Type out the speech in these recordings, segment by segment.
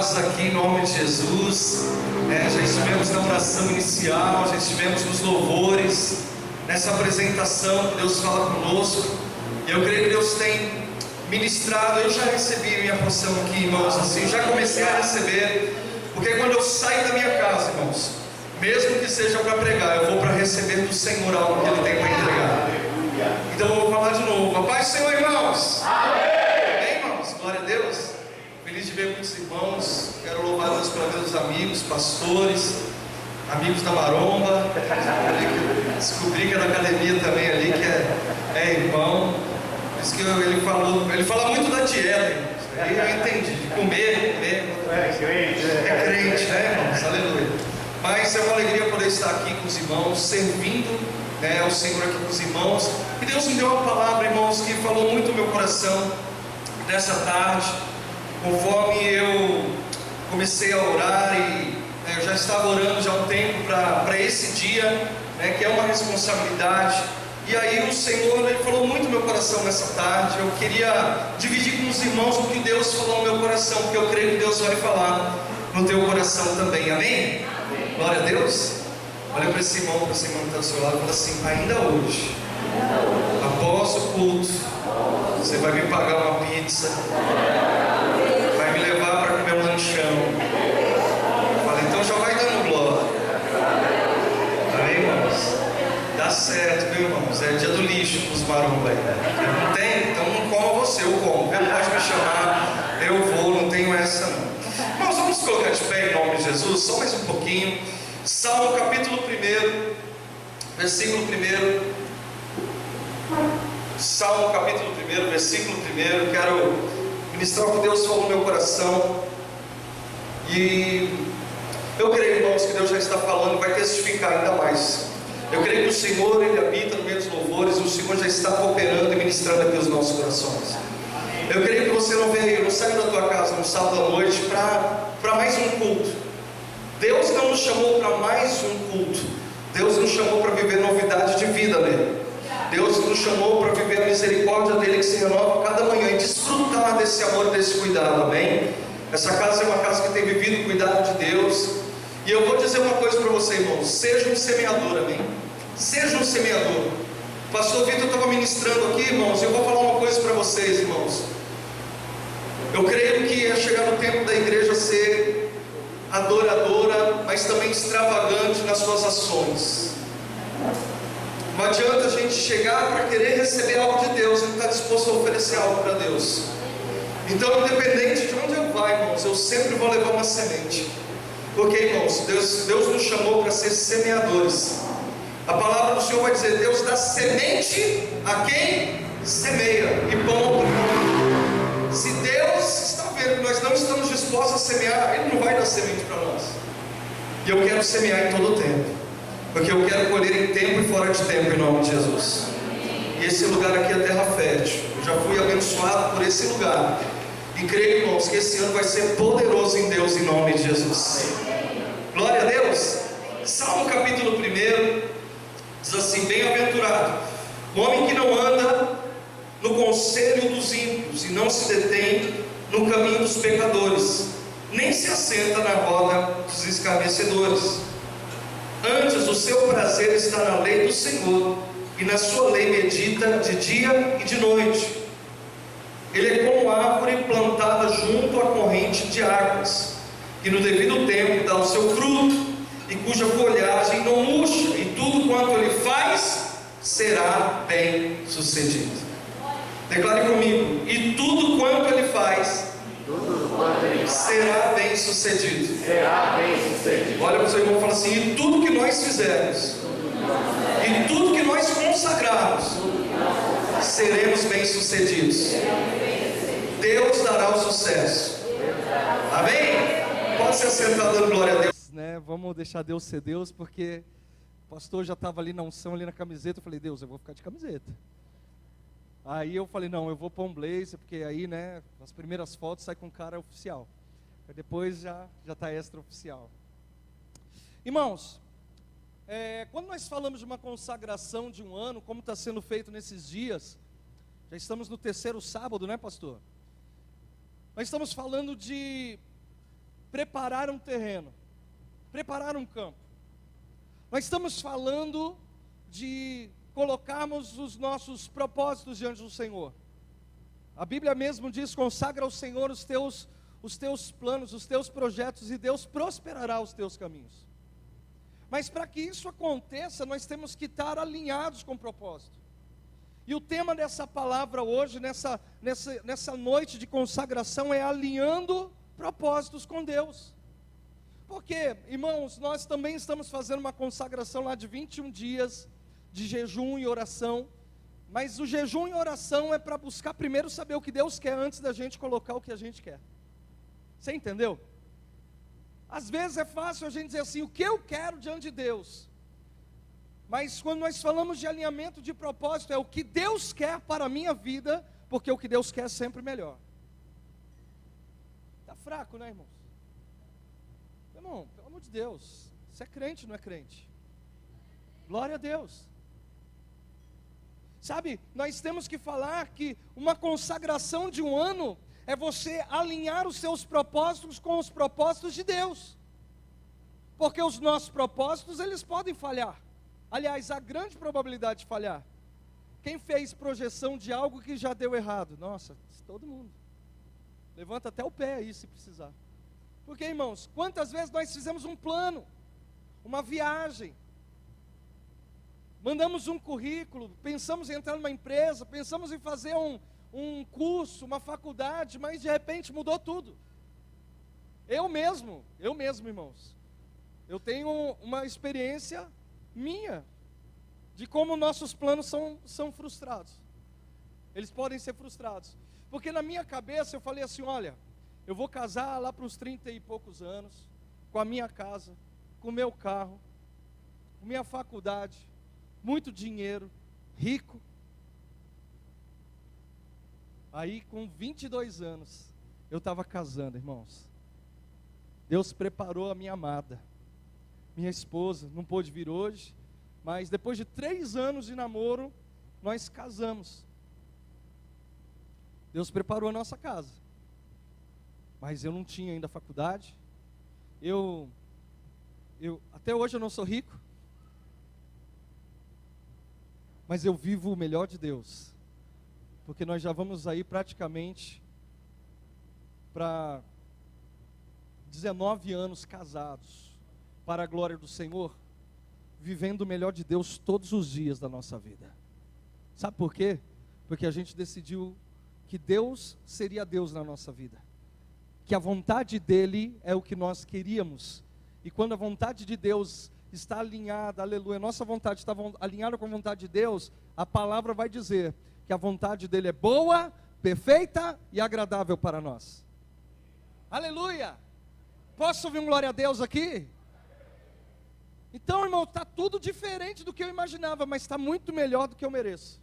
abençoados aqui em nome de Jesus. Já estivemos na oração inicial, já estivemos nos louvores, nessa apresentação que Deus fala conosco. Eu creio que Deus tem ministrado. Eu já recebi minha porção aqui, irmãos, assim, já comecei a receber, porque quando eu saio da minha casa, irmãos, mesmo que seja para pregar, eu vou para receber do Senhor algo que Ele tem para entregar. Então eu vou falar de novo. A paz do Senhor, irmãos. Amém, irmãos, glória a Deus. Feliz de ver muitos irmãos. Quero louvar a Deus pela vida dos amigos, pastores, amigos da Maromba. Descobri que é da academia também ali, que é irmão. Por isso que ele fala muito da dieta, irmãos. Aí eu entendi, de comer. É crente, né, irmãos? Aleluia. Mas é uma alegria poder estar aqui com os irmãos, servindo ao Senhor aqui com os irmãos. E Deus me deu uma palavra, irmãos, que falou muito no meu coração nessa tarde. Conforme eu comecei a orar e eu já estava orando já há um tempo para esse dia, que é uma responsabilidade. E aí o Senhor, Ele falou muito no meu coração nessa tarde. Eu queria dividir com os irmãos o que Deus falou no meu coração, porque eu creio que Deus vai falar no teu coração também, amém? Amém. Glória a Deus. Olha para esse irmão que está do seu lado e fala assim: ainda hoje, após o culto, você vai me pagar uma pizza, vai me levar para comer um lanchão. Fala, então já vai dando glória. Amém, irmãos? Dá certo, viu, irmãos? É dia do lixo para os maromba aí. Não tem? Então não como você, eu como. Ele pode me chamar, eu vou, não tenho essa não. Irmãos, vamos colocar de pé em nome de Jesus, só mais um pouquinho. Salmo capítulo 1, versículo 1. Salmo capítulo 1, versículo 1. Quero ministrar o que Deus falou no meu coração. E eu creio, irmãos, que Deus já está falando e vai testificar ainda mais. Eu creio que o Senhor, Ele habita no meio dos louvores. O Senhor já está operando e ministrando aqui os nossos corações. Eu creio que você não saiu da tua casa no sábado à noite para mais um culto. Deus não nos chamou para mais um culto. Deus nos chamou para viver novidade de vida nele. Deus nos chamou para viver a misericórdia dele que se renova cada manhã e desfrutar desse amor, desse cuidado, amém? Essa casa é uma casa que tem vivido o cuidado de Deus. E eu vou dizer uma coisa para você, irmãos: seja um semeador, amém? Seja um semeador. O pastor Vitor estava ministrando aqui, irmãos, e eu vou falar uma coisa para vocês, irmãos. Eu creio que é chegar no tempo da igreja ser adoradora, mas também extravagante nas suas ações. Não adianta a gente chegar para querer receber algo de Deus e não estar disposto a oferecer algo para Deus. Então, independente de onde eu vá, irmãos, eu sempre vou levar uma semente. Porque, irmãos, Deus nos chamou para ser semeadores. A palavra do Senhor vai dizer: Deus dá semente a quem semeia e pão. Se Deus está vendo que nós não estamos dispostos a semear, Ele não vai dar semente para nós. E eu quero semear em todo o tempo, porque eu quero colher em tempo e fora de tempo, em nome de Jesus. E esse lugar aqui é terra fértil. Eu já fui abençoado por esse lugar. E creio, irmãos, que esse ano vai ser poderoso em Deus, em nome de Jesus. Glória a Deus. Salmo capítulo 1 diz assim: bem-aventurado o homem que não anda no conselho dos ímpios e não se detém no caminho dos pecadores, nem se assenta na roda dos escarnecedores. Antes o seu prazer está na lei do Senhor, e na sua lei medita de dia e de noite. Ele é como árvore plantada junto à corrente de águas, que no devido tempo dá o seu fruto, e cuja folhagem não murcha, e tudo quanto ele faz será bem sucedido. Declare comigo: e tudo quanto ele faz será bem sucedido. Olha para o seu irmão e fala assim: e tudo que nós fizermos, e tudo que nós consagrarmos, seremos bem sucedidos. Deus dará o sucesso. Amém? Pode se assentar dando glória a Deus. Vamos deixar Deus ser Deus, porque o pastor já estava ali na unção, ali na camiseta. Eu falei: Deus, eu vou ficar de camiseta. Aí eu falei: não, eu vou pôr um blazer, porque aí, nas primeiras fotos sai com cara oficial. Aí depois já está extra oficial. Irmãos, quando nós falamos de uma consagração de um ano, como está sendo feito nesses dias, já estamos no 3º sábado, né, pastor? Nós estamos falando de preparar um terreno, preparar um campo. Nós estamos falando de colocarmos os nossos propósitos diante do Senhor. A Bíblia mesmo diz: consagra ao Senhor os teus planos, os teus projetos, e Deus prosperará os teus caminhos. Mas para que isso aconteça, nós temos que estar alinhados com o propósito. E o tema dessa palavra hoje, nessa noite de consagração, é alinhando propósitos com Deus. Porque, irmãos, nós também estamos fazendo uma consagração lá de 21 dias de jejum e oração. Mas o jejum e oração é para buscar primeiro saber o que Deus quer antes da gente colocar o que a gente quer. Você entendeu? Às vezes é fácil a gente dizer assim: o que eu quero diante de Deus. Mas quando nós falamos de alinhamento de propósito, é o que Deus quer para a minha vida, porque o que Deus quer é sempre melhor. Está fraco, né, irmãos? Irmão, pelo amor de Deus, você é crente, não é crente? Glória a Deus. Sabe, nós temos que falar que uma consagração de um ano é você alinhar os seus propósitos com os propósitos de Deus. Porque os nossos propósitos, eles podem falhar. Aliás, há grande probabilidade de falhar. Quem fez projeção de algo que já deu errado? Nossa, todo mundo. Levanta até o pé aí se precisar. Porque, irmãos, quantas vezes nós fizemos um plano, uma viagem, mandamos um currículo, pensamos em entrar numa empresa, pensamos em fazer um curso, uma faculdade, mas de repente mudou tudo. Eu mesmo, irmãos, eu tenho uma experiência minha, de como nossos planos são frustrados. Eles podem ser frustrados, porque na minha cabeça eu falei assim: olha, eu vou casar lá para os 30 e poucos anos, com a minha casa, com o meu carro, com minha faculdade, muito dinheiro, rico. Aí com 22 anos, eu estava casando, irmãos. Deus preparou a minha amada, minha esposa, não pôde vir hoje, mas depois de 3 anos de namoro, nós casamos. Deus preparou a nossa casa, mas eu não tinha ainda faculdade, até hoje eu não sou rico, mas eu vivo o melhor de Deus, porque nós já vamos aí praticamente para 19 anos casados, para a glória do Senhor, vivendo o melhor de Deus todos os dias da nossa vida. Sabe por quê? Porque a gente decidiu que Deus seria Deus na nossa vida, que a vontade dEle é o que nós queríamos, e quando a vontade de Deus está alinhada, aleluia, nossa vontade está alinhada com a vontade de Deus, a palavra vai dizer que a vontade dEle é boa, perfeita e agradável para nós. Aleluia! Posso ouvir um glória a Deus aqui? Então, irmão, está tudo diferente do que eu imaginava, mas está muito melhor do que eu mereço.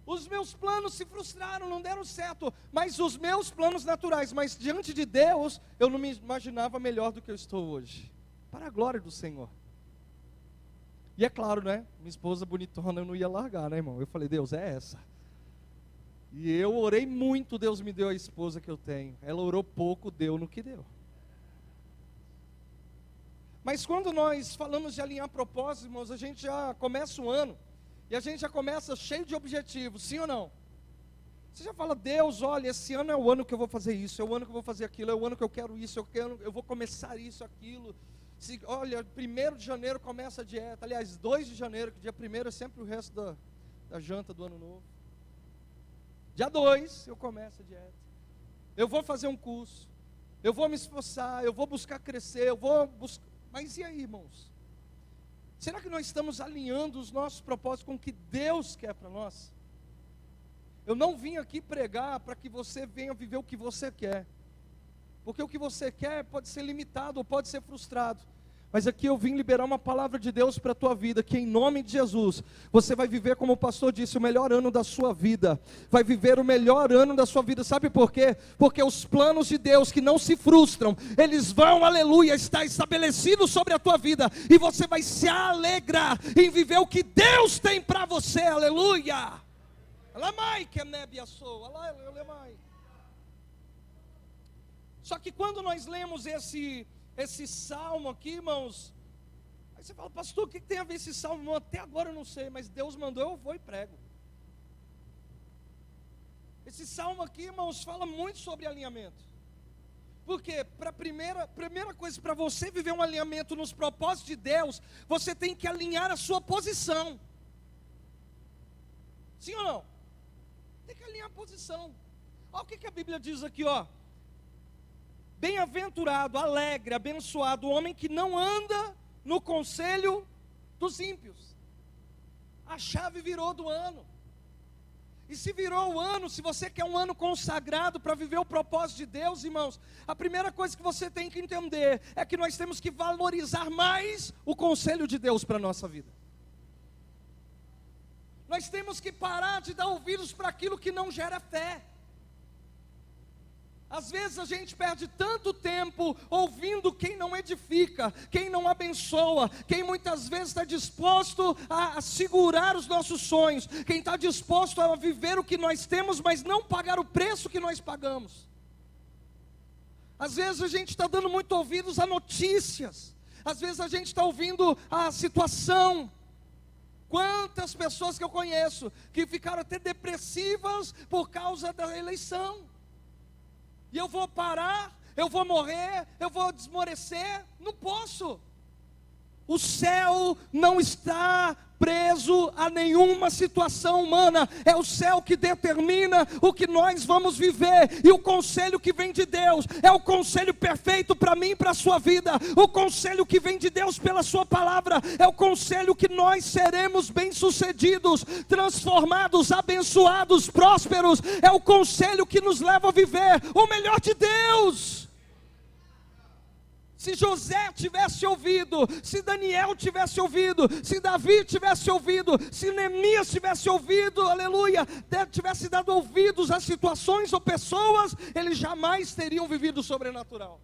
Os meus planos se frustraram, não deram certo, mas os meus planos naturais, mas diante de Deus, eu não me imaginava melhor do que eu estou hoje, para a glória do Senhor. E é claro, né, minha esposa bonitona eu não ia largar, né, irmão? Eu falei: Deus, é essa. E eu orei muito, Deus me deu a esposa que eu tenho. Ela orou pouco, deu no que deu. Mas quando nós falamos de alinhar propósitos, irmãos, a gente já começa o ano, e a gente já começa cheio de objetivos, sim ou não? Você já fala: Deus, olha, esse ano é o ano que eu vou fazer isso, é o ano que eu vou fazer aquilo, é o ano que eu quero isso, eu vou começar isso, aquilo. Olha, 1º de janeiro começa a dieta, aliás, 2 de janeiro, que dia 1º é sempre o resto da janta do ano novo. Dia 2 eu começo a dieta, eu vou fazer um curso, eu vou me esforçar, eu vou buscar crescer, eu vou buscar. Mas e aí, irmãos? Será que nós estamos alinhando os nossos propósitos com o que Deus quer para nós? Eu não vim aqui pregar para que você venha viver o que você quer, porque o que você quer pode ser limitado ou pode ser frustrado. Mas aqui eu vim liberar uma palavra de Deus para a tua vida, que em nome de Jesus, você vai viver, como o pastor disse, o melhor ano da sua vida. Vai viver o melhor ano da sua vida. Sabe por quê? Porque os planos de Deus que não se frustram, eles vão, aleluia, estar estabelecidos sobre a tua vida. E você vai se alegrar em viver o que Deus tem para você, aleluia. Só que quando nós lemos esse salmo aqui, irmãos, aí você fala, pastor, o que tem a ver esse salmo? Até agora eu não sei, mas Deus mandou, eu vou e prego. Esse salmo aqui, irmãos, fala muito sobre alinhamento. Porque primeira coisa, para você viver um alinhamento nos propósitos de Deus, você tem que alinhar a sua posição. Sim ou não? Tem que alinhar a posição. Olha o que a Bíblia diz aqui, ó. Bem-aventurado, alegre, abençoado o homem que não anda no conselho dos ímpios. A chave virou do ano. E se virou o ano, se você quer um ano consagrado para viver o propósito de Deus, irmãos, a primeira coisa que você tem que entender é que nós temos que valorizar mais o conselho de Deus para a nossa vida. Nós temos que parar de dar ouvidos para aquilo que não gera fé. Às vezes a gente perde tanto tempo ouvindo quem não edifica, quem não abençoa, quem muitas vezes está disposto a segurar os nossos sonhos, quem está disposto a viver o que nós temos, mas não pagar o preço que nós pagamos. Às vezes a gente está dando muito ouvidos a notícias, às vezes a gente está ouvindo a situação. Quantas pessoas que eu conheço que ficaram até depressivas por causa da eleição. E eu vou parar, eu vou morrer, eu vou desmorecer? Não posso. O céu não está preso a nenhuma situação humana. É o céu que determina o que nós vamos viver. E o conselho que vem de Deus é o conselho perfeito para mim e para a sua vida. O conselho que vem de Deus pela sua palavra é o conselho que nós seremos bem-sucedidos, transformados, abençoados, prósperos. É o conselho que nos leva a viver o melhor de Deus. Se José tivesse ouvido, se Daniel tivesse ouvido, se Davi tivesse ouvido, se Neemias tivesse ouvido, aleluia, tivesse dado ouvidos a situações ou pessoas, eles jamais teriam vivido o sobrenatural.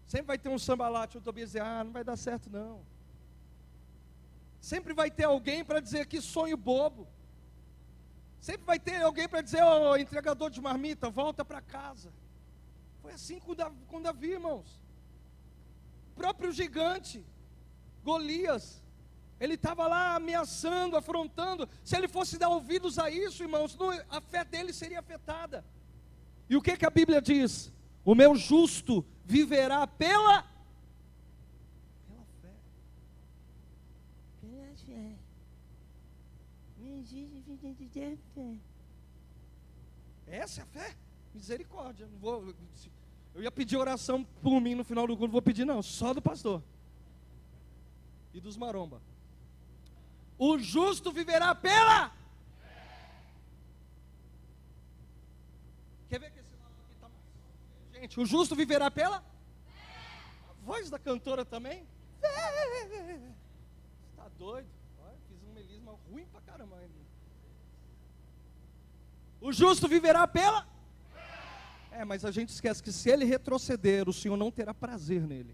Sempre vai ter um sambalate, o Tobias dizer, não vai dar certo não. Sempre vai ter alguém para dizer que sonho bobo. Sempre vai ter alguém para dizer, entregador de marmita, volta para casa. Foi assim com Davi, irmãos. O próprio gigante, Golias, ele estava lá ameaçando, afrontando. Se ele fosse dar ouvidos a isso, irmãos, a fé dele seria afetada. E o que a Bíblia diz? O meu justo viverá pela fé. Pela fé. Meu justo viverá pela fé. Essa é a fé? Misericórdia. Eu ia pedir oração por mim no final do culto, não vou pedir não, só do pastor e dos maromba. O justo viverá pela. Quer ver que esse lado aqui está mais? Gente, o justo viverá pela. A voz da cantora também. Está doido? Olha, fiz um melisma ruim pra caramba ainda. O justo viverá pela. Mas a gente esquece que se ele retroceder, o Senhor não terá prazer nele.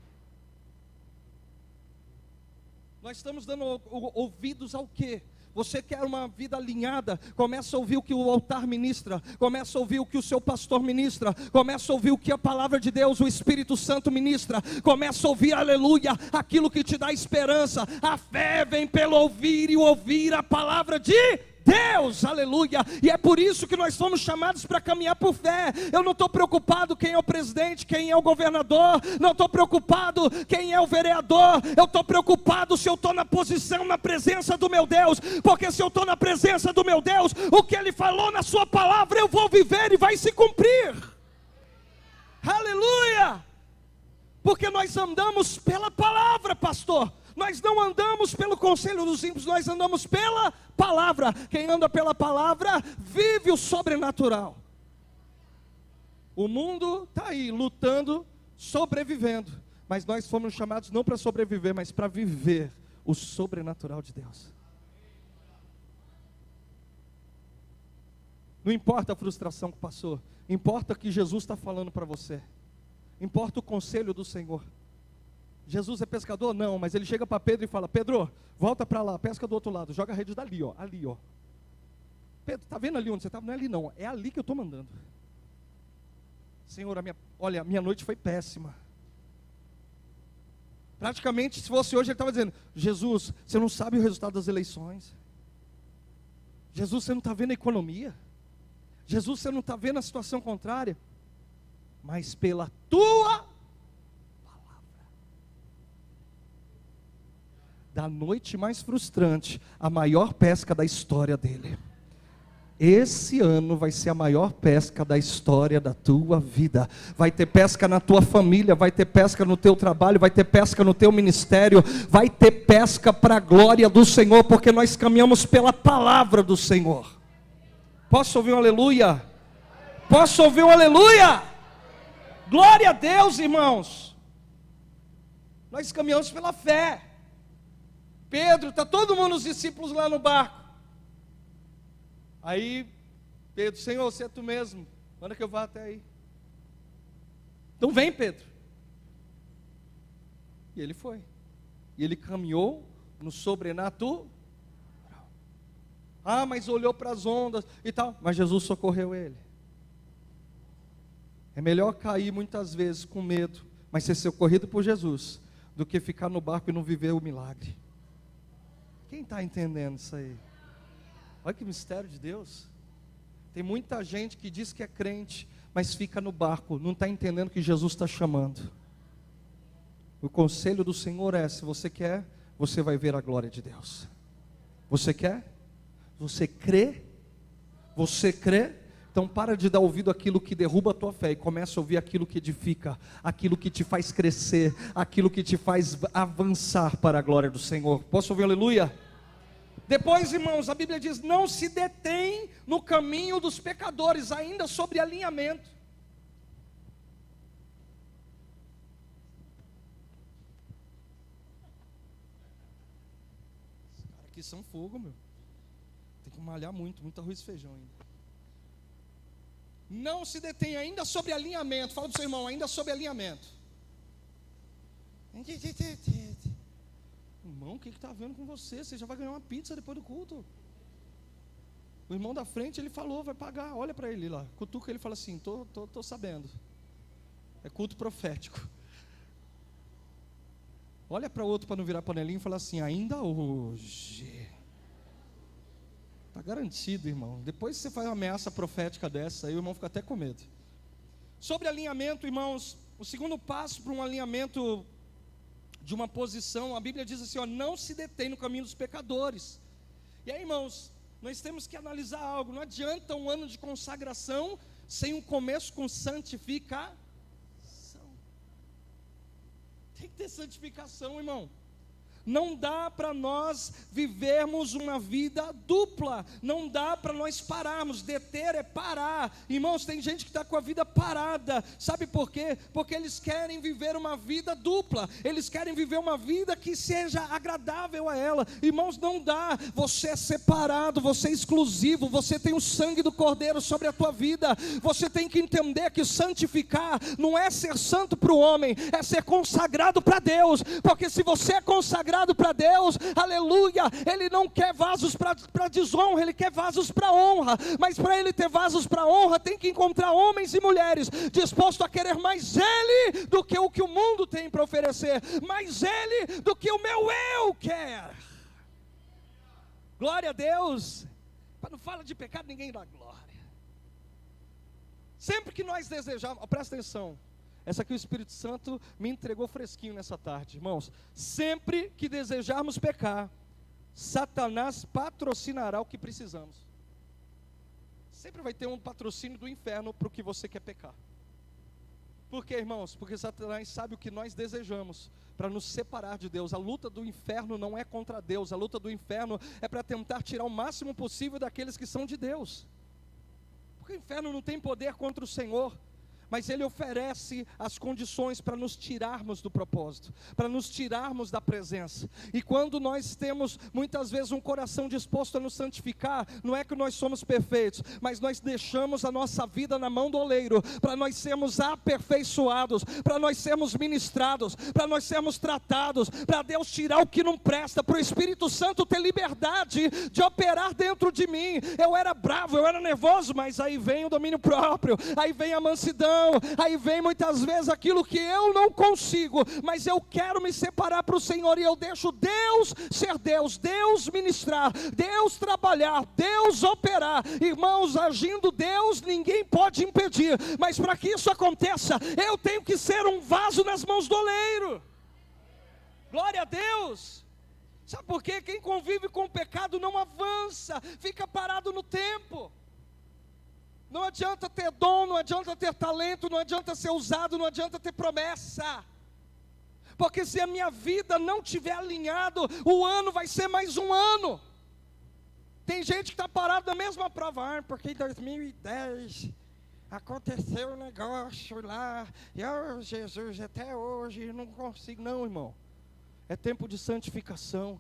Nós estamos dando ouvidos ao quê? Você quer uma vida alinhada? Começa a ouvir o que o altar ministra, começa a ouvir o que o seu pastor ministra, começa a ouvir o que a palavra de Deus, o Espírito Santo ministra, começa a ouvir, aleluia, aquilo que te dá esperança. A fé vem pelo ouvir e ouvir a palavra de Deus, aleluia. E é por isso que nós fomos chamados para caminhar por fé. Eu não estou preocupado quem é o presidente, quem é o governador, não estou preocupado quem é o vereador, eu estou preocupado se eu estou na posição, na presença do meu Deus, porque se eu estou na presença do meu Deus, o que Ele falou na sua palavra eu vou viver e vai se cumprir, aleluia, porque nós andamos pela palavra, pastor. Nós não andamos pelo conselho dos ímpios, nós andamos pela palavra. Quem anda pela palavra vive o sobrenatural. O mundo está aí lutando, sobrevivendo, mas nós fomos chamados não para sobreviver, mas para viver o sobrenatural de Deus. Não importa a frustração que passou, importa o que Jesus está falando para você, importa o conselho do Senhor. Jesus é pescador? Não, mas ele chega para Pedro e fala, Pedro, volta para lá, pesca do outro lado, joga a rede dali, ó, ali, ó. Pedro, está vendo ali onde você estava? Não é ali não, é ali que eu estou mandando. Senhor, olha, a minha noite foi péssima. Praticamente, se fosse hoje, ele estava dizendo: Jesus, você não sabe o resultado das eleições. Jesus, você não está vendo a economia. Jesus, você não está vendo a situação contrária. Mas pela tua palavra. Da noite mais frustrante, a maior pesca da história dele. Esse ano vai ser a maior pesca da história da tua vida. Vai ter pesca na tua família, vai ter pesca no teu trabalho, vai ter pesca no teu ministério, vai ter pesca para a glória do Senhor, porque nós caminhamos pela palavra do Senhor. Posso ouvir um aleluia? Posso ouvir um aleluia? Glória a Deus, irmãos. Nós caminhamos pela fé. Pedro, está todo mundo, os discípulos lá no barco. Aí, Pedro: Senhor, você é tu mesmo, manda que eu vá até aí. Então vem, Pedro. E ele foi. E ele caminhou no sobrenatural. Ah, mas olhou para as ondas e tal. Mas Jesus socorreu ele. É melhor cair muitas vezes com medo, mas ser socorrido por Jesus, do que ficar no barco e não viver o milagre. Quem está entendendo isso aí? Olha que mistério de Deus. Tem muita gente que diz que é crente, mas fica no barco, não está entendendo que Jesus está chamando. O conselho do Senhor é: se você quer, você vai ver a glória de Deus. Você quer? Você crê? Você crê? Então para de dar ouvido àquilo que derruba a tua fé e começa a ouvir aquilo que edifica, aquilo que te faz crescer, aquilo que te faz avançar para a glória do Senhor. Posso ouvir aleluia? Depois, irmãos, a Bíblia diz: não se detém no caminho dos pecadores, ainda sobre alinhamento. Os caras aqui são fogo, meu. Tem que malhar muito arroz e feijão ainda. Não se detém ainda sobre alinhamento. Fala para o seu irmão: ainda sobre alinhamento. Irmão, o que está havendo com você? Você já vai ganhar uma pizza depois do culto. O irmão da frente, ele falou, vai pagar. Olha para ele lá, cutuca ele e fala assim: tô sabendo. É culto profético. Olha para o outro para não virar panelinha e falar assim: ainda hoje. Está garantido, irmão. Depois que você faz uma ameaça profética dessa, aí o irmão fica até com medo. Sobre alinhamento, irmãos, o segundo passo para um alinhamento de uma posição, a Bíblia diz assim: ó, não se detém no caminho dos pecadores. E aí, irmãos, nós temos que analisar algo. Não adianta um ano de consagração sem um começo com santificação. Tem que ter santificação, irmão. Não dá para nós vivermos uma vida dupla. Não dá para nós pararmos. Deter é parar. Irmãos, tem gente que está com a vida parada. Sabe por quê? Porque eles querem viver uma vida dupla. Eles querem viver uma vida que seja agradável a ela. Irmãos, não dá. Você é separado, você é exclusivo. Você tem o sangue do Cordeiro sobre a tua vida. Você tem que entender que santificar não é ser santo para o homem, é ser consagrado para Deus. Porque se você é consagrado para Deus, aleluia, Ele não quer vasos para desonra, Ele quer vasos para honra. Mas para Ele ter vasos para honra, tem que encontrar homens e mulheres dispostos a querer mais Ele do que o mundo tem para oferecer, mais Ele do que o meu eu quer. Glória a Deus. Quando não fala de pecado, ninguém dá glória. Sempre que nós desejamos, presta atenção, essa aqui o Espírito Santo me entregou fresquinho nessa tarde, irmãos. Sempre que desejarmos pecar, Satanás patrocinará o que precisamos. Sempre vai ter um patrocínio do inferno para o que você quer pecar. Por quê, irmãos? Porque Satanás sabe o que nós desejamos para nos separar de Deus. A luta do inferno não é contra Deus. A luta do inferno é para tentar tirar o máximo possível daqueles que são de Deus. Porque o inferno não tem poder contra o Senhor, mas Ele oferece as condições para nos tirarmos do propósito, para nos tirarmos da presença. E quando nós temos muitas vezes um coração disposto a nos santificar, não é que nós somos perfeitos, mas nós deixamos a nossa vida na mão do oleiro, para nós sermos aperfeiçoados, para nós sermos ministrados, para nós sermos tratados, para Deus tirar o que não presta, para o Espírito Santo ter liberdade de operar dentro de mim. Eu era bravo, eu era nervoso, mas aí vem o domínio próprio, aí vem a mansidão, não. Aí vem muitas vezes aquilo que eu não consigo, mas eu quero me separar para o Senhor, e eu deixo Deus ser Deus, Deus ministrar, Deus trabalhar, Deus operar. Irmãos, agindo Deus, ninguém pode impedir, mas para que isso aconteça, eu tenho que ser um vaso nas mãos do oleiro. Glória a Deus. Sabe por quê? Quem convive com o pecado não avança, fica parado no tempo. Não adianta ter dom, não adianta ter talento, não adianta ser usado, não adianta ter promessa. Porque se a minha vida não estiver alinhado, o ano vai ser mais um ano. Tem gente que está parado na mesma prova, porque em 2010 aconteceu um negócio lá, e Jesus, até hoje não consigo. Não, irmão, é tempo de santificação.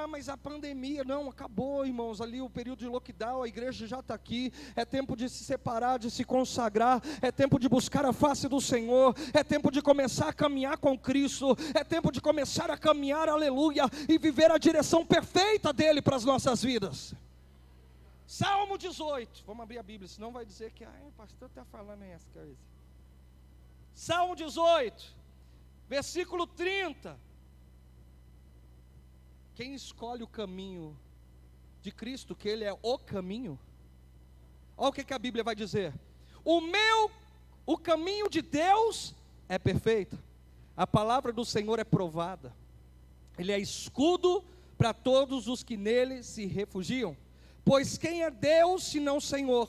Mas a pandemia, não, acabou, irmãos, ali o período de lockdown, a igreja já está aqui. É tempo de se separar, de se consagrar, é tempo de buscar a face do Senhor, é tempo de começar a caminhar com Cristo, é tempo de começar a caminhar, aleluia, e viver a direção perfeita dEle para as nossas vidas. Salmo 18, vamos abrir a Bíblia, senão vai dizer que, o pastor está falando essa coisa. Salmo 18, versículo 30. Quem escolhe o caminho de Cristo, que Ele é o caminho, olha o que a Bíblia vai dizer: o caminho de Deus é perfeito, a palavra do Senhor é provada, Ele é escudo para todos os que nele se refugiam. Pois quem é Deus senão o Senhor?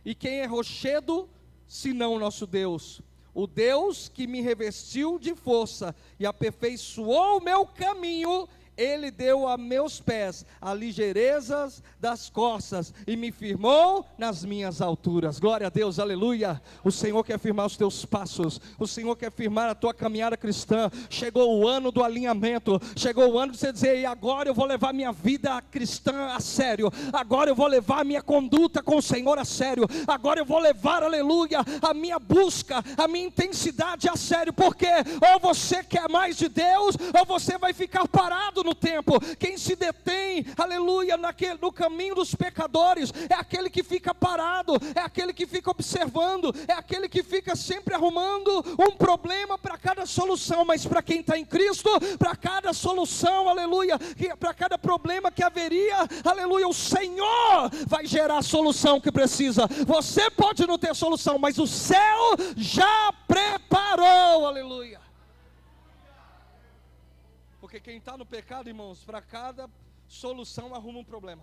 E quem é rochedo senão o nosso Deus? O Deus que me revestiu de força e aperfeiçoou o meu caminho, Ele deu a meus pés a ligeirezas das costas e me firmou nas minhas alturas. Glória a Deus, aleluia. O Senhor quer firmar os teus passos, o Senhor quer firmar a tua caminhada cristã. Chegou o ano do alinhamento, chegou o ano de você dizer: e agora eu vou levar minha vida cristã a sério, agora eu vou levar a minha conduta com o Senhor a sério, agora eu vou levar, aleluia, a minha busca, a minha intensidade a sério. Porque ou você quer mais de Deus, ou você vai ficar parado no tempo. Quem se detém, aleluia, no caminho dos pecadores, é aquele que fica parado, é aquele que fica observando, é aquele que fica sempre arrumando um problema para cada solução. Mas para quem está em Cristo, para cada solução, aleluia, para cada problema que haveria, aleluia, o Senhor vai gerar a solução que precisa. Você pode não ter solução, mas o céu já preparou, aleluia. Porque quem está no pecado, irmãos, para cada solução arruma um problema.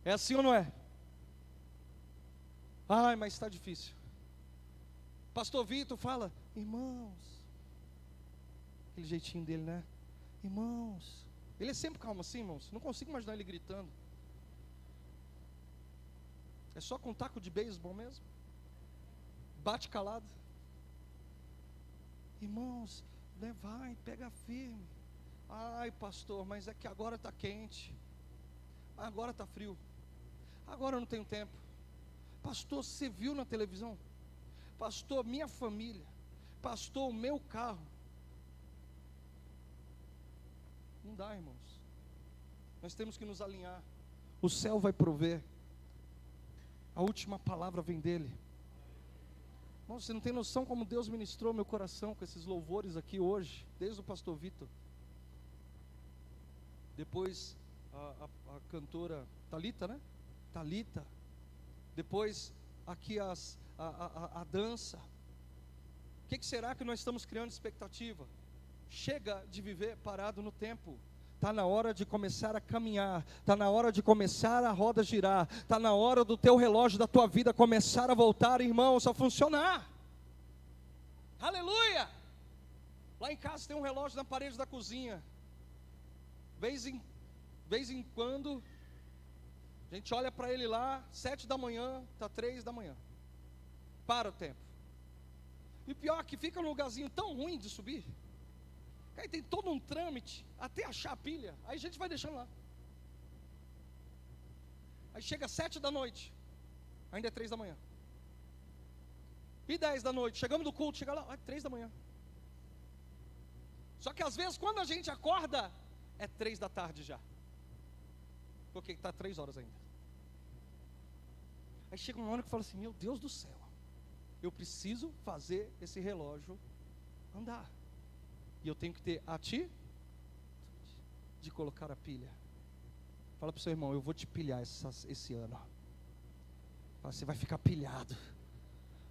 É assim ou não é? Mas está difícil. Pastor Vitor fala: irmãos, aquele jeitinho dele, né? Irmãos, ele é sempre calmo assim, irmãos. Não consigo imaginar ele gritando. É só com taco de beisebol mesmo. Bate calado. Irmãos, vai, pega firme. Pastor, mas é que agora está quente, agora está frio, agora eu não tenho tempo. Pastor, você viu na televisão? Pastor, minha família. Pastor, o meu carro. Não dá, irmãos. Nós temos que nos alinhar. O céu vai prover. A última palavra vem dele. Irmão, você não tem noção como Deus ministrou meu coração com esses louvores aqui hoje, desde o pastor Vitor. Depois a cantora Thalita, né? Thalita. Depois aqui a dança. O que será que nós estamos criando expectativa? Chega de viver parado no tempo. Está na hora de começar a caminhar, está na hora de começar a roda girar, está na hora do teu relógio da tua vida começar a voltar, irmãos, a funcionar. Aleluia! Lá em casa tem um relógio na parede da cozinha. Vez em quando a gente olha para ele lá, 7 da manhã, está 3 da manhã. Para o tempo. E o pior é que fica num lugarzinho tão ruim de subir. Aí tem todo um trâmite até achar a pilha. Aí a gente vai deixando lá. Aí chega 7 da noite, ainda é 3 da manhã. E 10 da noite, chegamos do culto, chega lá, 3 da manhã. Só que às vezes quando a gente acorda, é 3 da tarde já. Porque está 3 horas ainda. Aí chega uma hora que fala assim: meu Deus do céu, eu preciso fazer esse relógio andar. E eu tenho que ter atitude de colocar a pilha. Fala para o seu irmão, eu vou te pilhar esse ano. Você vai ficar pilhado,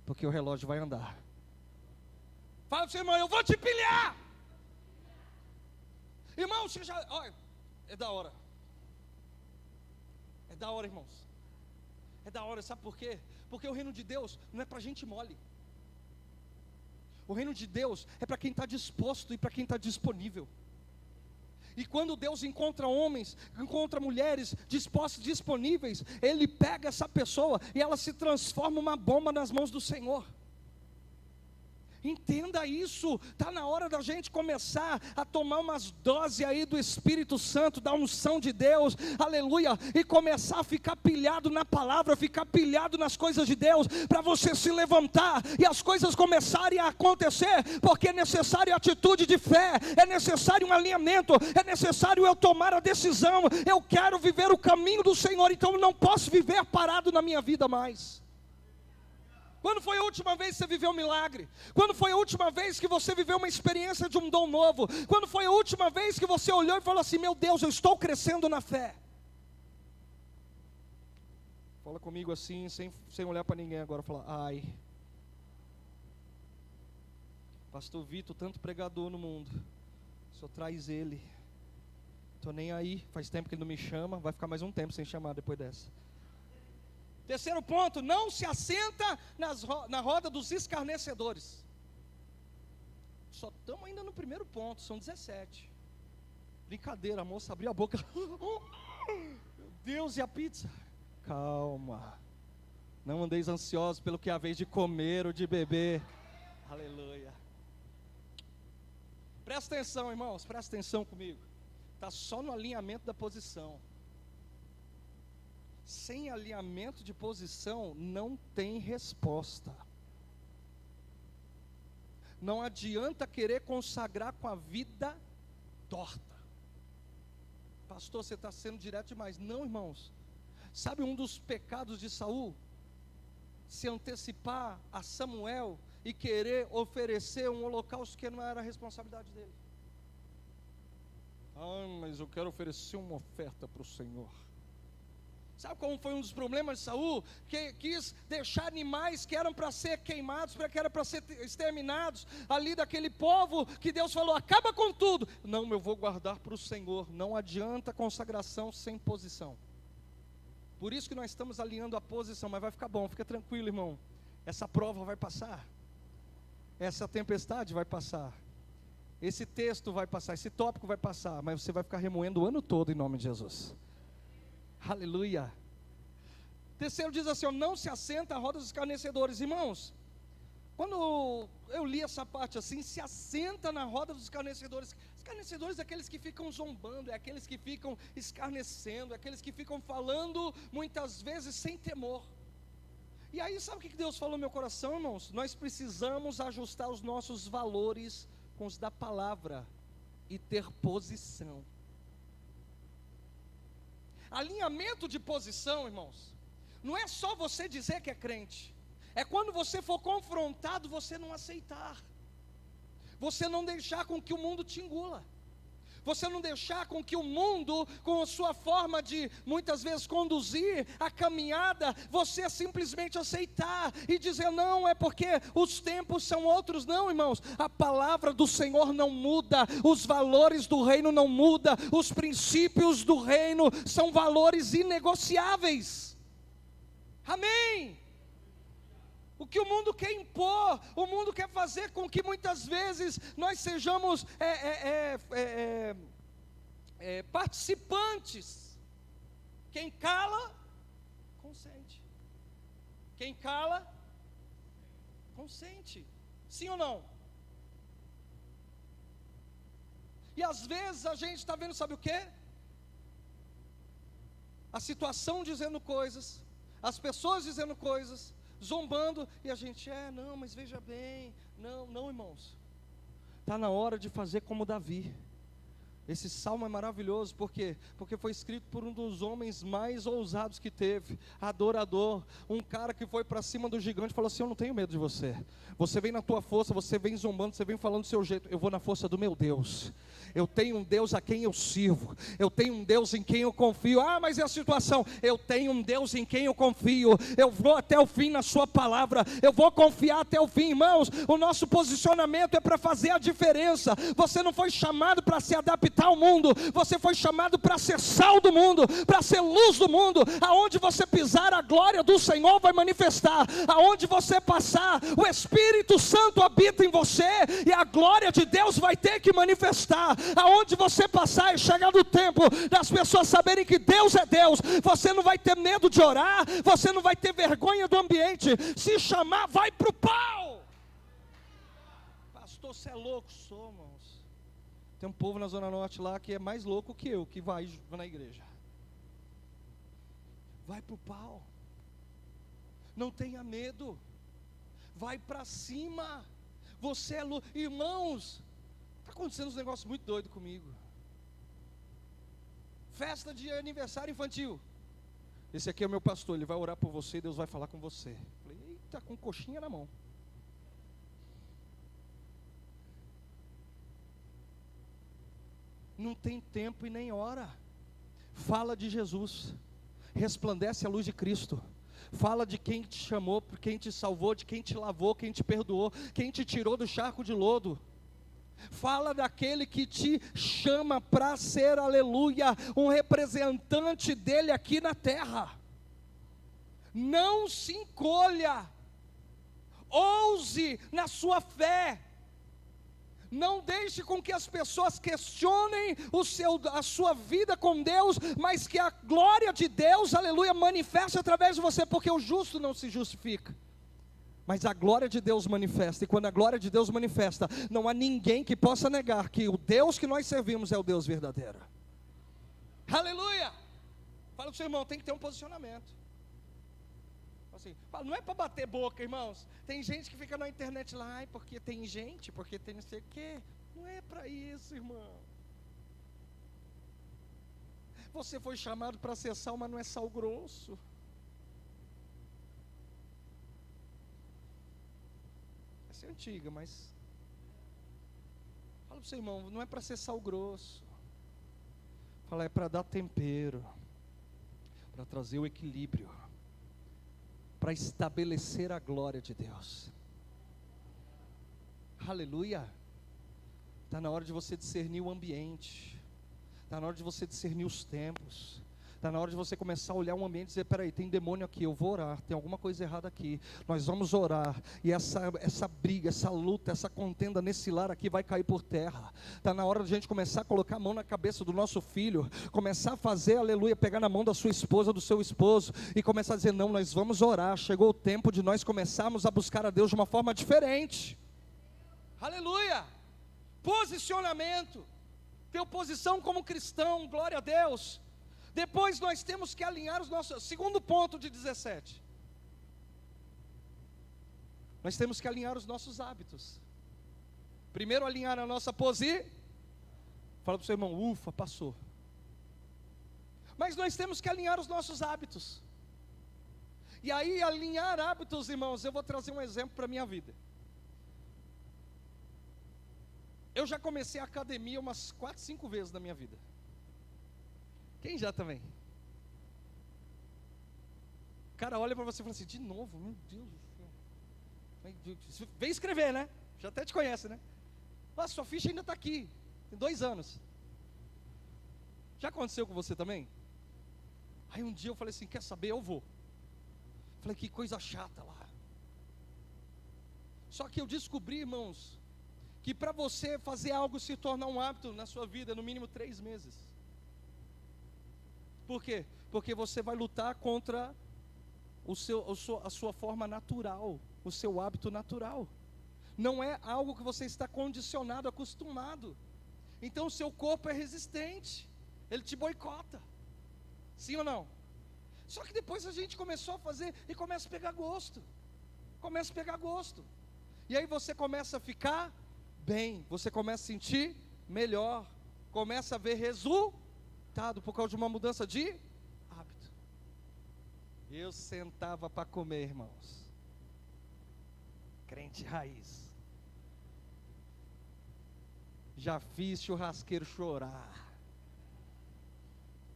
porque o relógio vai andar. Fala para o seu irmão, eu vou te pilhar. Irmão, você já... Olha, é da hora. É da hora, irmãos. É da hora, sabe por quê? Porque o reino de Deus não é para gente mole. O reino de Deus é para quem está disposto e para quem está disponível. E quando Deus encontra homens, encontra mulheres dispostas, disponíveis, Ele pega essa pessoa e ela se transforma uma bomba nas mãos do Senhor. Entenda isso, está na hora da gente começar a tomar umas doses aí do Espírito Santo, da unção de Deus, aleluia, e começar a ficar pilhado na palavra, ficar pilhado nas coisas de Deus, para você se levantar e as coisas começarem a acontecer, porque é necessário atitude de fé, é necessário um alinhamento, é necessário eu tomar a decisão, eu quero viver o caminho do Senhor, então eu não posso viver parado na minha vida mais. Quando foi a última vez que você viveu um milagre? Quando foi a última vez que você viveu uma experiência de um dom novo? Quando foi a última vez que você olhou e falou assim, meu Deus, eu estou crescendo na fé? Fala comigo assim, sem olhar para ninguém agora, fala, ai. Pastor Vitor, tanto pregador no mundo, só traz ele. Estou nem aí, faz tempo que ele não me chama, vai ficar mais um tempo sem chamar depois dessa. Terceiro ponto, não se assenta na roda dos escarnecedores. Só estamos ainda no primeiro ponto, são 17. Brincadeira, a moça abriu a boca. Meu Deus, e a pizza? Calma. Não andeis ansiosos pelo que há vez de comer ou de beber. Aleluia. Presta atenção, irmãos, presta atenção comigo. Está só no alinhamento da posição. Sem alinhamento de posição, não tem resposta. Não adianta querer consagrar com a vida torta. Pastor, você está sendo direto demais. Não, irmãos. Sabe um dos pecados de Saul? Se antecipar a Samuel e querer oferecer um holocausto que não era a responsabilidade dele. Mas eu quero oferecer uma oferta para o Senhor. Sabe como foi um dos problemas de Saul? Que quis deixar animais que eram para ser queimados, que eram para ser exterminados, ali daquele povo, que Deus falou, acaba com tudo. Não, eu vou guardar para o Senhor. Não adianta consagração sem posição. Por isso que nós estamos alinhando a posição, mas vai ficar bom, fica tranquilo, irmão. Essa prova vai passar. Essa tempestade vai passar. Esse texto vai passar, esse tópico vai passar, mas você vai ficar remoendo o ano todo em nome de Jesus. Aleluia. Terceiro diz assim, não se assenta à roda dos escarnecedores. Irmãos, quando eu li essa parte assim, se assenta na roda dos escarnecedores. Escarnecedores é aqueles que ficam zombando, é aqueles que ficam escarnecendo, é aqueles que ficam falando muitas vezes sem temor. E aí sabe o que Deus falou no meu coração, irmãos? Nós precisamos ajustar os nossos valores com os da palavra e ter posição. Alinhamento de posição, irmãos, não é só você dizer que é crente, é quando você for confrontado, você não aceitar, você não deixar com que o mundo te engula, você não deixar com que o mundo, com a sua forma de muitas vezes conduzir a caminhada, você simplesmente aceitar e dizer, não, é porque os tempos são outros. Não, irmãos, a palavra do Senhor não muda, os valores do reino não mudam, os princípios do reino são valores inegociáveis. Amém? O que o mundo quer impor, o mundo quer fazer com que muitas vezes nós sejamos participantes. Quem cala, consente. Quem cala, consente. Sim ou não? E às vezes a gente está vendo, sabe o que? A situação dizendo coisas, as pessoas dizendo coisas, zombando, e a gente, não, mas veja bem, não, irmãos, está na hora de fazer como Davi, Esse salmo é maravilhoso, por quê? Porque foi escrito por um dos homens mais ousados que teve, adorador, um cara que foi para cima do gigante e falou assim: eu não tenho medo de você, você vem na tua força, você vem zombando, você vem falando do seu jeito, eu vou na força do meu Deus. Eu tenho um Deus a quem eu sirvo, eu tenho um Deus em quem eu confio. Ah, mas é a situação, eu tenho um Deus em quem eu confio, eu vou até o fim na sua palavra, eu vou confiar até o fim. Irmãos, o nosso posicionamento é para fazer a diferença. Você não foi chamado para se adaptar ao mundo, você foi chamado para ser sal do mundo, para ser luz do mundo. Aonde você pisar, a glória do Senhor vai manifestar. Aonde você passar, o Espírito Santo habita em você, e a glória de Deus vai ter que manifestar. Aonde você passar, é chegado o tempo das pessoas saberem que Deus é Deus. Você não vai ter medo de orar, você não vai ter vergonha do ambiente. Se chamar, vai para o pau. Pastor, você é louco? Sou, irmãos. Tem um povo na Zona Norte lá que é mais louco que eu, que vai na igreja. Vai para o pau. Não tenha medo. Vai para cima. Você é louco. Irmãos, está acontecendo uns negócios muito doidos comigo. Festa de aniversário infantil. Esse aqui é o meu pastor, ele vai orar por você, Deus vai falar com você. Falei, eita, com coxinha na mão. Não tem tempo e nem hora. Fala de Jesus. Resplandece a luz de Cristo. Fala de quem te chamou, quem te salvou, de quem te lavou, quem te perdoou, quem te tirou do charco de lodo. Fala daquele que te chama para ser, aleluia, um representante dele aqui na terra. Não se encolha. Ouse na sua fé. Não deixe com que as pessoas questionem a sua vida com Deus, mas que a glória de Deus, aleluia, manifeste através de você, porque o justo não se justifica, mas a glória de Deus manifesta. E quando a glória de Deus manifesta, não há ninguém que possa negar que o Deus que nós servimos é o Deus verdadeiro. Aleluia! Fala com o seu irmão, tem que ter um posicionamento. Assim, não é para bater boca, irmãos. Tem gente que fica na internet lá, ai, porque tem gente, porque tem não sei o quê. Não é para isso, irmão. Você foi chamado para ser sal, mas não é sal grosso. Essa é antiga, mas fala para o seu irmão, não é para ser sal grosso. Fala, é para dar tempero, para trazer o equilíbrio, para estabelecer a glória de Deus. Aleluia. Está na hora de você discernir o ambiente, está na hora de você discernir os tempos, está na hora de você começar a olhar um ambiente e dizer, peraí, tem demônio aqui, eu vou orar, tem alguma coisa errada aqui, nós vamos orar, e essa briga, essa luta, essa contenda nesse lar aqui vai cair por terra. Está na hora de a gente começar a colocar a mão na cabeça do nosso filho, começar a fazer, aleluia, pegar na mão da sua esposa, do seu esposo, e começar a dizer, não, nós vamos orar, chegou o tempo de nós começarmos a buscar a Deus de uma forma diferente. Aleluia. Posicionamento, ter posição como cristão, glória a Deus. Depois nós temos que alinhar os nossos, segundo ponto de 17, nós temos que alinhar os nossos hábitos. Primeiro alinhar a nossa posição. Fala para o seu irmão, ufa, passou. Mas nós temos que alinhar os nossos hábitos. E aí alinhar hábitos, irmãos, eu vou trazer um exemplo para a minha vida. Eu já comecei a academia umas 4, 5 vezes na minha vida. Quem já também? O cara olha para você e fala assim, de novo, meu Deus do céu. Vem escrever, né? Já até te conhece, né? Nossa, sua ficha ainda está aqui, tem 2 anos. Já aconteceu com você também? Aí um dia eu falei assim, quer saber, eu vou. Falei, que coisa chata lá. Só que eu descobri, irmãos, que para você fazer algo se tornar um hábito na sua vida, no mínimo 3 meses. Por quê? Porque você vai lutar contra a sua forma natural, o seu hábito natural. Não é algo que você está condicionado, acostumado. Então o seu corpo é resistente, ele te boicota. Sim ou não? Só que depois a gente começou a fazer e começa a pegar gosto. Começa a pegar gosto. E aí você começa a ficar bem, você começa a sentir melhor. começa a ver resultado por causa de uma mudança de hábito. Eu sentava para comer, irmãos. Crente raiz. Já fiz churrasqueiro chorar.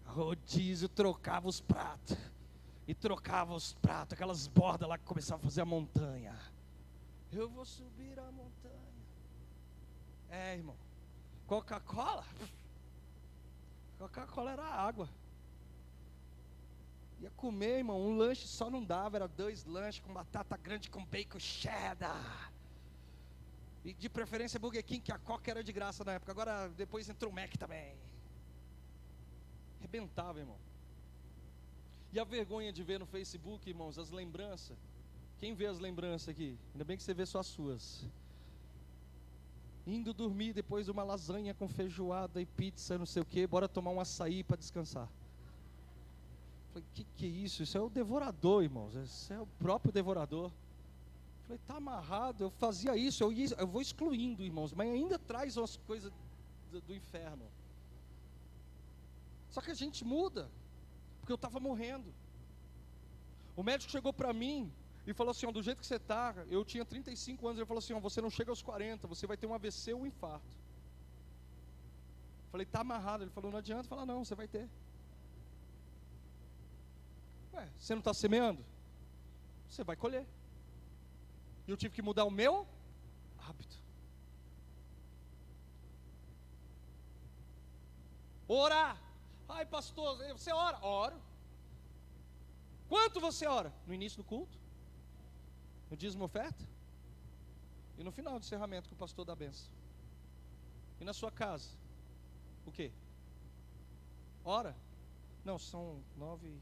Rodízio, trocava os pratos. E trocava os pratos, aquelas bordas lá que começavam a fazer a montanha. Eu vou subir a montanha. Irmão. Coca-Cola? Coca-Cola era água. Ia comer, irmão, um lanche só não dava. Era 2 lanches com batata grande com bacon cheddar. E de preferência Burger King, que a Coca era de graça na época. Agora depois entrou o Mac também. Arrebentava, irmão. E a vergonha de ver no Facebook, irmãos, as lembranças. Quem vê as lembranças aqui? Ainda bem que você vê só as suas. Indo dormir depois de uma lasanha com feijoada e pizza, não sei o que, bora tomar um açaí para descansar. Falei, que é isso? Isso é o devorador, irmãos. Isso é o próprio devorador. Falei, tá amarrado, eu fazia isso, eu vou excluindo, irmãos, mas ainda traz umas coisas do inferno. Só que a gente muda, porque eu estava morrendo. O médico chegou para mim e falou assim, do jeito que você está, eu tinha 35 anos, ele falou assim, você não chega aos 40, você vai ter um AVC ou um infarto. Falei, tá amarrado. Ele falou, não adianta. Falar, não, você vai ter. Você não está semeando? Você vai colher. E eu tive que mudar o meu hábito. Orar. Ai, pastor, você ora? Oro. Quanto você ora? No início do culto, no dízimo oferta, e no final do encerramento que o pastor dá a benção. E na sua casa, o quê? Ora? Não, são 9h26.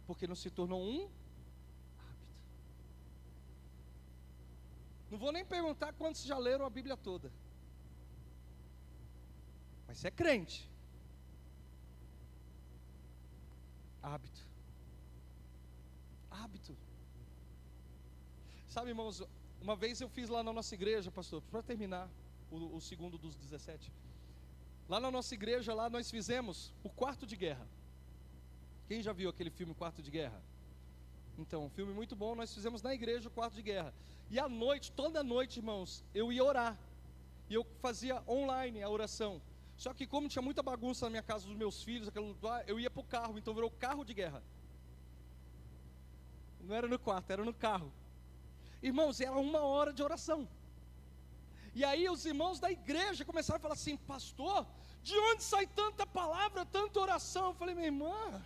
Porque não se tornou um hábito. Não vou nem perguntar quantos já leram a Bíblia toda. Mas você é crente. Hábito. Hábito. Sabe, irmãos, uma vez eu fiz lá na nossa igreja, pastor, para terminar o segundo dos 17. Lá na nossa igreja, lá nós fizemos o quarto de guerra. Quem já viu aquele filme Quarto de Guerra? Então, um filme muito bom, nós fizemos na igreja o quarto de guerra. E à noite, toda noite, irmãos, eu ia orar. E eu fazia online a oração. Só que como tinha muita bagunça na minha casa dos meus filhos, eu ia para o carro, então virou carro de guerra. Não era no quarto, era no carro. Irmãos, era 1 hora de oração. E aí os irmãos da igreja começaram a falar assim, pastor, de onde sai tanta palavra, tanta oração? Eu falei, minha irmã,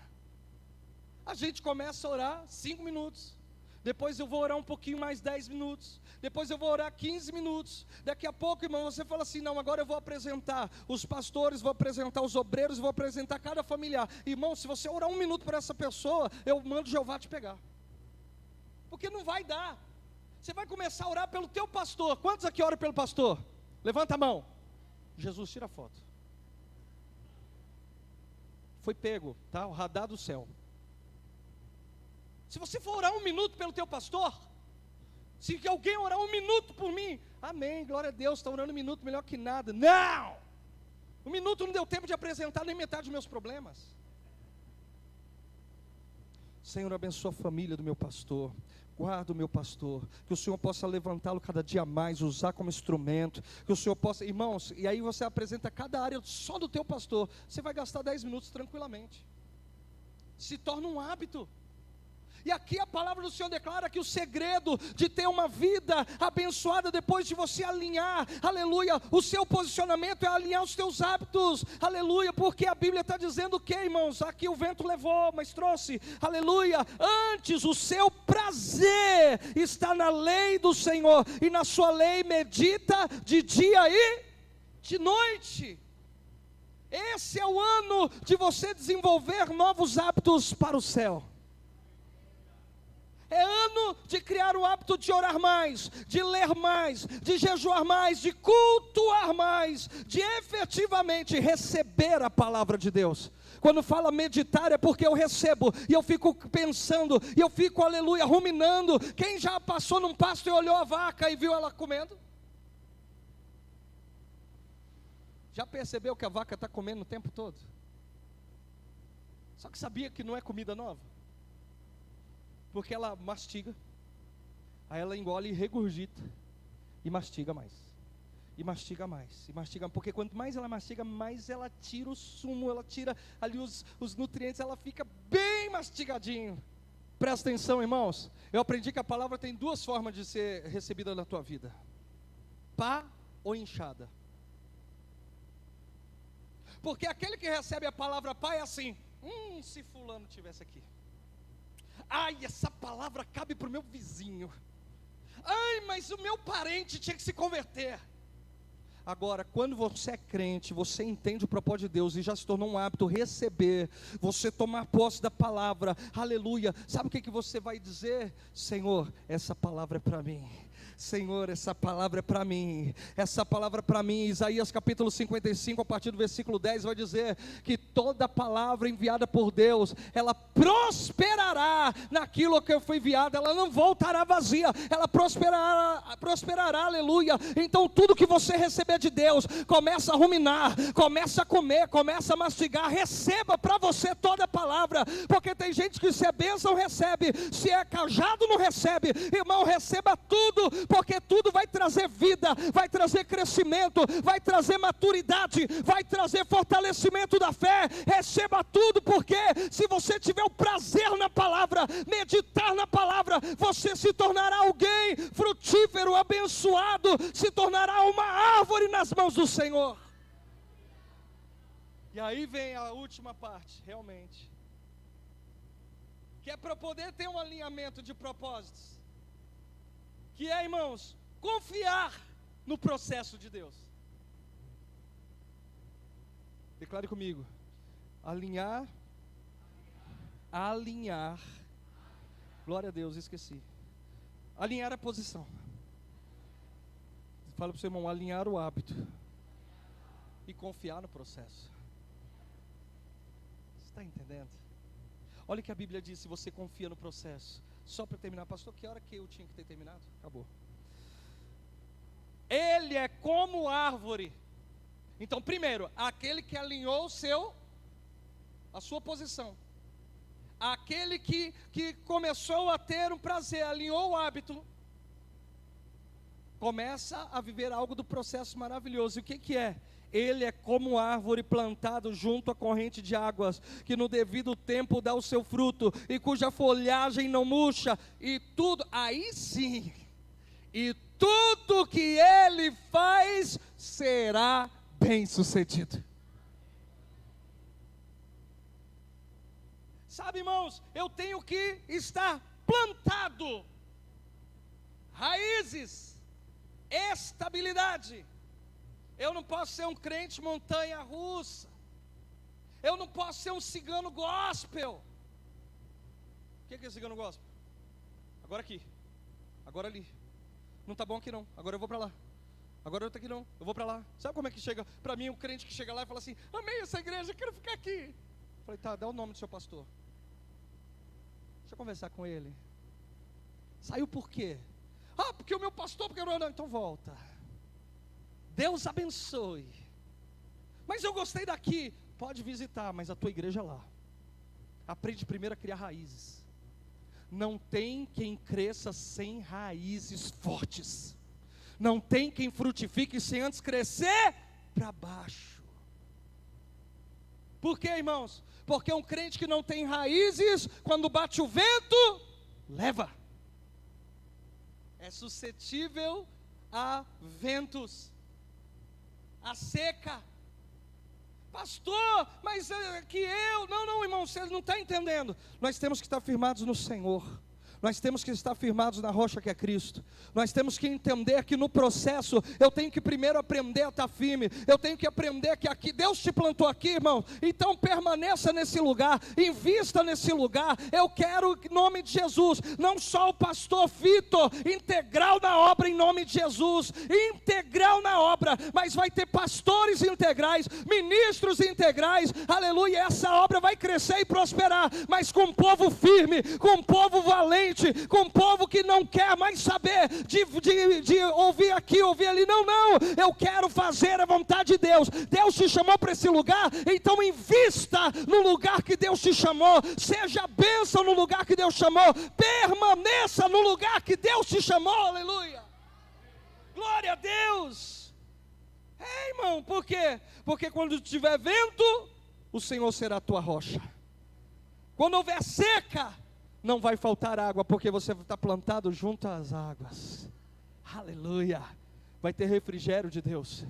a gente começa a orar 5 minutos. Depois eu vou orar um pouquinho mais 10 minutos. Depois eu vou orar 15 minutos. Daqui a pouco, irmão, você fala assim, não, agora eu vou apresentar os pastores, vou apresentar os obreiros, vou apresentar cada familiar. Irmão, se você orar 1 minuto para essa pessoa, eu mando Jeová te pegar. Porque não vai dar. Você vai começar a orar pelo teu pastor. Quantos aqui oram pelo pastor? Levanta a mão. Jesus, tira a foto. Foi pego, tá? O radar do céu. Se você for orar 1 minuto pelo teu pastor, se alguém orar 1 minuto por mim, amém, glória a Deus, está orando 1 minuto melhor que nada. Não! 1 minuto não deu tempo de apresentar nem metade dos meus problemas. Senhor, abençoa a família do meu pastor. Guarda o meu pastor, que o Senhor possa levantá-lo cada dia mais, usar como instrumento, que o Senhor possa, irmãos, e aí você apresenta cada área só do teu pastor, você vai gastar 10 minutos tranquilamente, se torna um hábito. E aqui a palavra do Senhor declara que o segredo de ter uma vida abençoada depois de você alinhar, aleluia, o seu posicionamento é alinhar os teus hábitos, aleluia, porque a Bíblia está dizendo o que, irmãos? Aqui o vento levou, mas trouxe, aleluia, antes o seu prazer está na lei do Senhor, e na sua lei medita de dia e de noite. Esse é o ano de você desenvolver novos hábitos para o céu. É ano de criar o hábito de orar mais, de ler mais, de jejuar mais, de cultuar mais, de efetivamente receber a palavra de Deus. Quando fala meditar é porque eu recebo, e eu fico pensando, e eu fico, aleluia, ruminando. Quem já passou num pasto e olhou a vaca e viu ela comendo? Já percebeu que a vaca está comendo o tempo todo? Só que sabia que não é comida nova? Porque ela mastiga, aí ela engole e regurgita, e mastiga mais, e mastiga mais, e mastiga, porque quanto mais ela mastiga, mais ela tira o sumo, ela tira ali os nutrientes, ela fica bem mastigadinho. Presta atenção, irmãos, eu aprendi que a palavra tem duas formas de ser recebida na tua vida: pá ou inchada. Porque aquele que recebe a palavra pá é assim: se fulano tivesse aqui, ai, essa palavra cabe para o meu vizinho, ai, mas o meu parente tinha que se converter. Agora, quando você é crente, você entende o propósito de Deus e já se tornou um hábito receber, você tomar posse da palavra, aleluia, sabe o que você vai dizer? Senhor, essa palavra é para mim. Senhor, essa palavra é para mim, essa palavra é para mim. Isaías capítulo 55, a partir do versículo 10, vai dizer que toda palavra enviada por Deus, ela prosperará naquilo que foi enviado, ela não voltará vazia, ela prosperará, aleluia. Então tudo que você receber de Deus, começa a ruminar, começa a comer, começa a mastigar, receba para você toda a palavra, porque tem gente que se é bênção recebe, se é cajado não recebe. Irmão, receba tudo, porque tudo vai trazer vida, vai trazer crescimento, vai trazer maturidade, vai trazer fortalecimento da fé. Receba tudo, porque se você tiver o prazer na palavra, meditar na palavra, você se tornará alguém frutífero, abençoado, se tornará uma árvore nas mãos do Senhor. E aí vem a última parte, realmente, que é para poder ter um alinhamento de propósitos, que é, irmãos, confiar no processo de Deus. Declare comigo: alinhar, glória a Deus, esqueci, alinhar a posição. Fala para o seu irmão: alinhar o hábito e confiar no processo. Você está entendendo? Olha o que a Bíblia diz: se você confia no processo. Só para terminar, pastor, que hora que eu tinha que ter terminado? Acabou. Ele é como árvore. Então, primeiro, aquele que alinhou a sua posição, aquele que começou a ter um prazer, alinhou o hábito, começa a viver algo do processo maravilhoso. E o que é? Ele é como árvore plantado junto à corrente de águas, que no devido tempo dá o seu fruto, e cuja folhagem não murcha, e tudo, aí sim, e tudo que ele faz será bem sucedido. Sabe, irmãos, eu tenho que estar plantado, raízes, estabilidade. Eu não posso ser um crente montanha russa, eu não posso ser um cigano gospel. O que é cigano gospel? Agora aqui, agora ali, não está bom aqui não, agora eu vou para lá, agora eu estou aqui não, eu vou para lá. Sabe como é que chega para mim um crente que chega lá e fala assim: amei essa igreja, quero ficar aqui. Eu falei: tá, dá o nome do seu pastor, deixa eu conversar com ele. Saiu por quê? Porque o meu pastor, porque eu não, então volta. Deus abençoe. Mas eu gostei daqui. Pode visitar, mas a tua igreja é lá. Aprende primeiro a criar raízes. Não tem quem cresça sem raízes fortes. Não tem quem frutifique sem antes crescer para baixo. Por quê, irmãos? Porque um crente que não tem raízes, quando bate o vento, leva. É suscetível a ventos, a seca. Pastor, mas que eu... Não, irmão, você não está entendendo. Nós temos que estar firmados no Senhor. Nós temos que estar firmados na rocha que é Cristo. Nós temos que entender que no processo eu tenho que primeiro aprender a estar firme. Eu tenho que aprender que aqui Deus te plantou aqui, irmão. Então permaneça nesse lugar, invista nesse lugar. Eu quero, em nome de Jesus, não só o pastor Fito, integral na obra em nome de Jesus, integral na obra, mas vai ter pastores integrais, ministros integrais, aleluia. Essa obra vai crescer e prosperar, mas com um povo firme, com um povo valente, crente, com um povo que não quer mais saber de ouvir aqui, ouvir ali. Não, eu quero fazer a vontade de Deus. Deus te chamou para esse lugar, então invista no lugar que Deus te chamou, seja bênção no lugar que Deus chamou, permaneça no lugar que Deus te chamou, aleluia, glória a Deus. Irmão, por quê? Porque quando tiver vento, o Senhor será a tua rocha. Quando houver seca, não vai faltar água, porque você está plantado junto às águas, aleluia. Vai ter refrigério de Deus,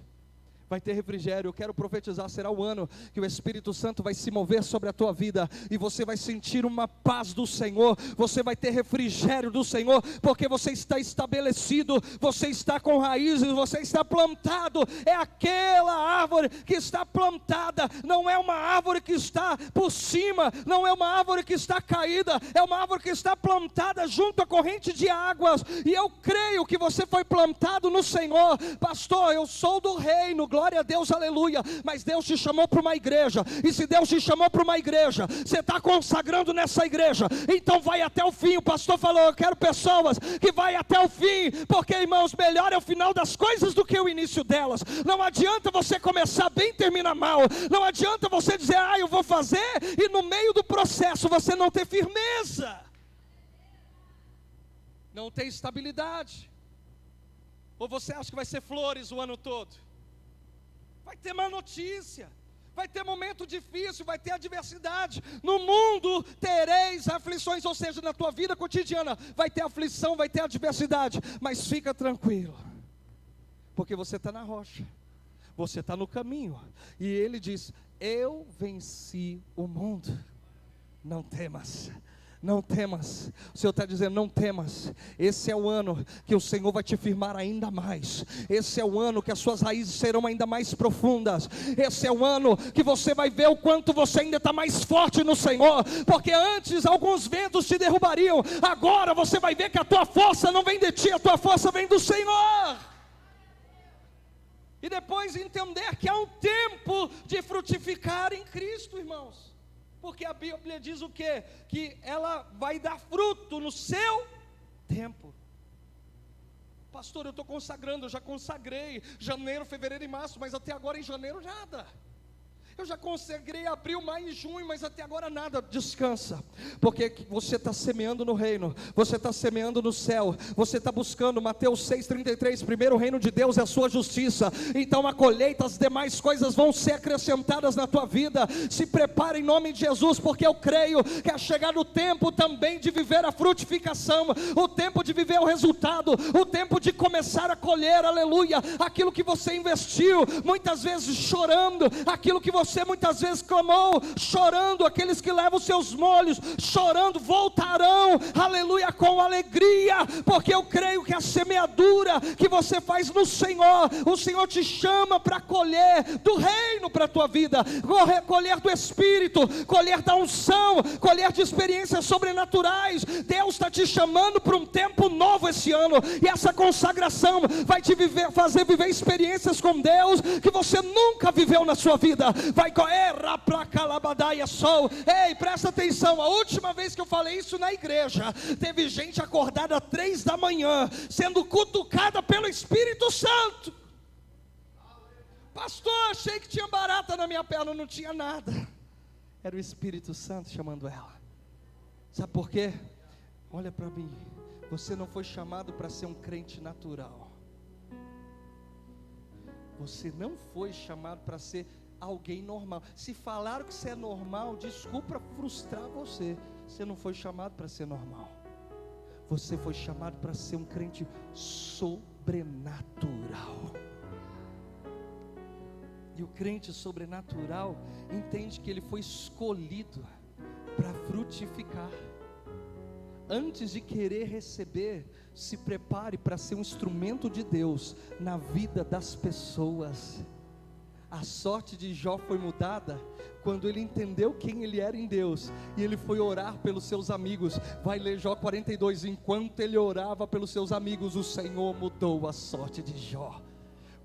vai ter refrigério. Eu quero profetizar, será o ano que o Espírito Santo vai se mover sobre a tua vida, e você vai sentir uma paz do Senhor, você vai ter refrigério do Senhor, porque você está estabelecido, você está com raízes, você está plantado. É aquela árvore que está plantada, não é uma árvore que está por cima, não é uma árvore que está caída, é uma árvore que está plantada junto à corrente de águas. E eu creio que você foi plantado no Senhor. Pastor, eu sou do reino, glória a Deus, aleluia. Mas Deus te chamou para uma igreja, e se Deus te chamou para uma igreja, você está consagrando nessa igreja, então vai até o fim. O pastor falou, eu quero pessoas que vai até o fim, porque, irmãos, melhor é o final das coisas do que o início delas. Não adianta você começar bem e terminar mal, não adianta você dizer, eu vou fazer, e no meio do processo você não ter firmeza, não ter estabilidade. Ou você acha que vai ser flores o ano todo? Vai ter má notícia, vai ter momento difícil, vai ter adversidade. No mundo tereis aflições, ou seja, na tua vida cotidiana vai ter aflição, vai ter adversidade. Mas fica tranquilo, porque você está na rocha, você está no caminho. E ele diz, eu venci o mundo. Não temas, não temas. O Senhor está dizendo, não temas. Esse é o ano que o Senhor vai te firmar ainda mais. Esse é o ano que as suas raízes serão ainda mais profundas. Esse é o ano que você vai ver o quanto você ainda está mais forte no Senhor. Porque antes alguns ventos te derrubariam, agora você vai ver que a tua força não vem de ti, a tua força vem do Senhor. E depois entender que há um tempo de frutificar em Cristo, irmãos. Porque a Bíblia diz o quê? Que ela vai dar fruto no seu tempo. Pastor, eu estou consagrando, eu já consagrei janeiro, fevereiro e março, mas até agora em janeiro nada. Eu já consagrei abril, maio e junho, mas até agora nada. Descansa, porque você está semeando no reino, você está semeando no céu, você está buscando. Mateus 6,33, primeiro o reino de Deus é a sua justiça, então a colheita, as demais coisas vão ser acrescentadas na tua vida. Se prepare em nome de Jesus, porque eu creio que é chegado o tempo também de viver a frutificação, o tempo de viver o resultado, o tempo de começar a colher, aleluia, aquilo que você investiu, muitas vezes chorando, aquilo que você muitas vezes clamou, chorando. Aqueles que levam os seus molhos, chorando, voltarão, aleluia, com alegria, porque eu creio que a semeadura que você faz no Senhor, o Senhor te chama para colher do reino para a tua vida, colher do Espírito, colher da unção, colher de experiências sobrenaturais. Deus está te chamando para um tempo novo esse ano, e essa consagração vai te fazer viver experiências com Deus que você nunca viveu na sua vida. Vai correr para calabadaia sol. Ei, presta atenção, a última vez que eu falei isso na igreja, teve gente acordada 3 da manhã, sendo cutucada pelo Espírito Santo. Pastor, achei que tinha barata na minha perna. Não tinha nada, era o Espírito Santo chamando ela. Sabe por quê? Olha para mim, você não foi chamado para ser um crente natural. Você não foi chamado para ser alguém normal. Se falaram que você é normal, desculpa frustrar você. Você não foi chamado para ser normal. Você foi chamado para ser um crente sobrenatural. E o crente sobrenatural entende que ele foi escolhido para frutificar. Antes de querer receber, se prepare para ser um instrumento de Deus na vida das pessoas. A sorte de Jó foi mudada quando ele entendeu quem ele era em Deus, e ele foi orar pelos seus amigos. Vai ler Jó 42, enquanto ele orava pelos seus amigos, o Senhor mudou a sorte de Jó.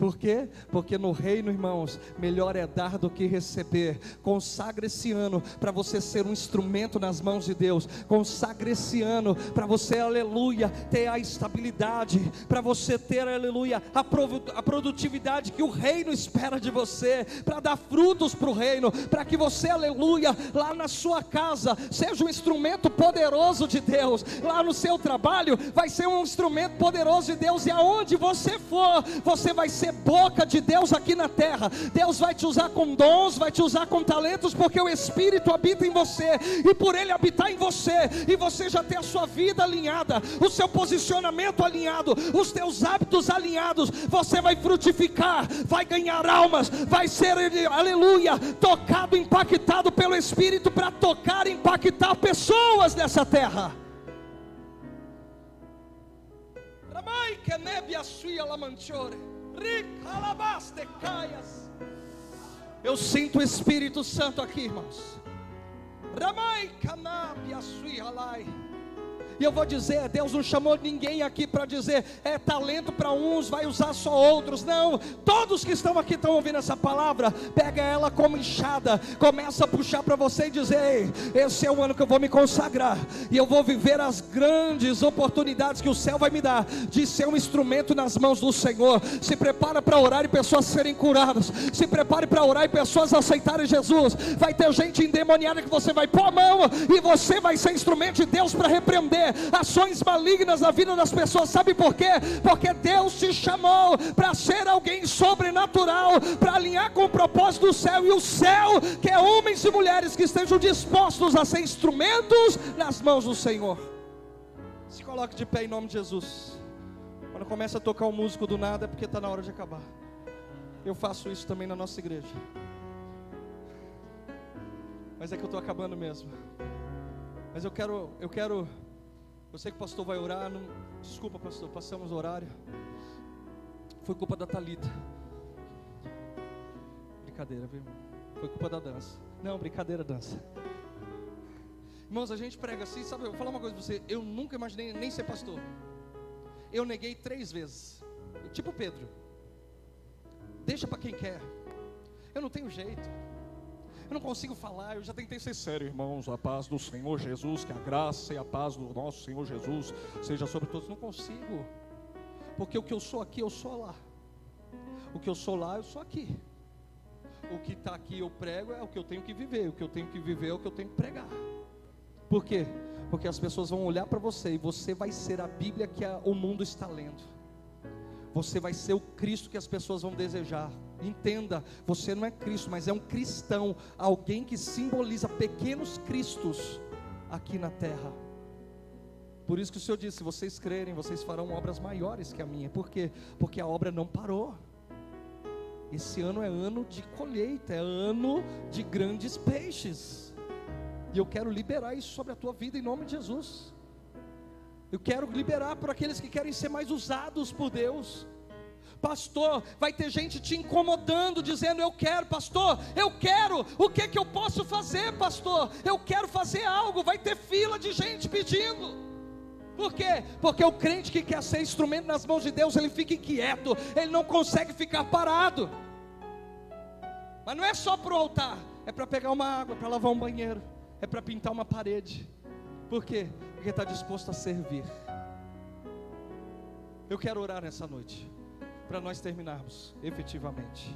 Por quê? Porque no reino, irmãos, melhor é dar do que receber. Consagre esse ano para você ser um instrumento nas mãos de Deus. Consagre esse ano para você, aleluia, ter a estabilidade, para você ter, aleluia, a produtividade que o reino espera de você, para dar frutos para o reino, para que você, aleluia, lá na sua casa seja um instrumento poderoso de Deus. Lá no seu trabalho vai ser um instrumento poderoso de Deus, e aonde você for, você vai ser boca de Deus aqui na terra. Deus vai te usar com dons, vai te usar com talentos, porque o Espírito habita em você, e por Ele habitar em você, e você já ter a sua vida alinhada, o seu posicionamento alinhado, os teus hábitos alinhados, você vai frutificar, vai ganhar almas, vai ser, aleluia, tocado, impactado pelo Espírito, para tocar e impactar pessoas nessa terra. Eu sinto o Espírito Santo aqui, irmãos. E eu vou dizer, Deus não chamou ninguém aqui para dizer, é talento para uns, vai usar só outros. Não, todos que estão aqui estão ouvindo essa palavra. Pega ela como enxada, começa a puxar para você e dizer, ei, esse é o ano que eu vou me consagrar, e eu vou viver as grandes oportunidades que o céu vai me dar, de ser um instrumento nas mãos do Senhor. Se prepara para orar e pessoas serem curadas. Se prepare para orar e pessoas aceitarem Jesus. Vai ter gente endemoniada que você vai pôr a mão, e você vai ser instrumento de Deus para repreender ações malignas na vida das pessoas. Sabe por quê? Porque Deus te chamou para ser alguém sobrenatural, para alinhar com o propósito do céu, e o céu quer homens e mulheres que estejam dispostos a ser instrumentos nas mãos do Senhor. Se coloque de pé em nome de Jesus. Quando começa a tocar um músico do nada, é porque está na hora de acabar. Eu faço isso também na nossa igreja, mas é que eu estou acabando mesmo. Mas eu sei que o pastor vai orar. Desculpa, pastor, passamos o horário. Foi culpa da Thalita. Brincadeira, viu? Foi culpa da dança. Não, brincadeira, dança. Irmãos, a gente prega assim, sabe? Eu vou falar uma coisa para você. Eu nunca imaginei nem ser pastor. Eu neguei 3 vezes. Tipo Pedro. Deixa para quem quer. Eu não tenho jeito. Eu não consigo falar, eu já tentei ser sério, irmãos. A paz do Senhor Jesus, que a graça e a paz do nosso Senhor Jesus seja sobre todos. Não consigo, porque o que eu sou aqui, eu sou lá. O que eu sou lá, eu sou aqui. O que está aqui eu prego é o que eu tenho que viver. O que eu tenho que viver é o que eu tenho que pregar. Por quê? Porque as pessoas vão olhar para você, e você vai ser a Bíblia que o mundo está lendo. Você vai ser o Cristo que as pessoas vão desejar. Entenda, você não é Cristo, mas é um cristão, alguém que simboliza pequenos cristos aqui na terra. Por isso que o Senhor disse, se vocês crerem, vocês farão obras maiores que a minha. Por quê? Porque a obra não parou. Esse ano é ano de colheita, é ano de grandes peixes, e eu quero liberar isso sobre a tua vida em nome de Jesus. Eu quero liberar para aqueles que querem ser mais usados por Deus. Pastor, vai ter gente te incomodando, dizendo, eu quero, pastor, eu quero, o que eu posso fazer, pastor? Eu quero fazer algo. Vai ter fila de gente pedindo. Por quê? Porque o crente que quer ser instrumento nas mãos de Deus, ele fica inquieto, ele não consegue ficar parado. Mas não é só para o altar, é para pegar uma água, para lavar um banheiro, é para pintar uma parede. Por quê? Porque está disposto a servir. Eu quero orar nessa noite, para nós terminarmos efetivamente.